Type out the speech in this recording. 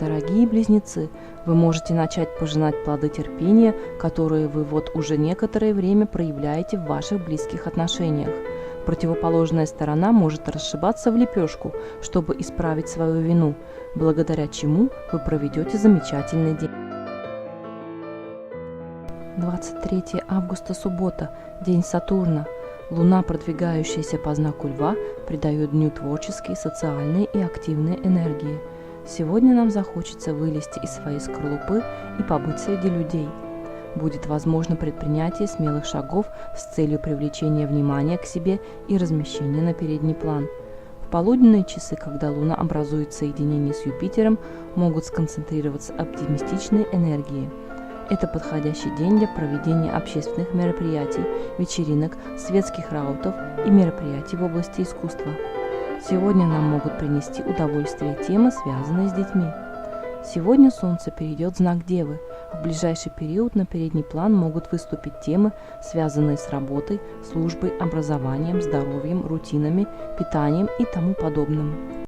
Дорогие близнецы, вы можете начать пожинать плоды терпения, которые вы вот уже некоторое время проявляете в ваших близких отношениях. Противоположная сторона может расшибаться в лепешку, чтобы исправить свою вину, благодаря чему вы проведете замечательный день. 23 августа, суббота, день Сатурна. Луна, продвигающаяся по знаку Льва, придает дню творческие, социальные и активные энергии. Сегодня нам захочется вылезти из своей скорлупы и побыть среди людей. Будет возможно предпринятие смелых шагов с целью привлечения внимания к себе и размещения на передний план. В полуденные часы, когда Луна образует соединение с Юпитером, могут сконцентрироваться оптимистичные энергии. Это подходящий день для проведения общественных мероприятий, вечеринок, светских раутов и мероприятий в области искусства. Сегодня нам могут принести удовольствие темы, связанные с детьми. Сегодня Солнце перейдет в знак Девы. В ближайший период на передний план могут выступить темы, связанные с работой, службой, образованием, здоровьем, рутинами, питанием и тому подобным.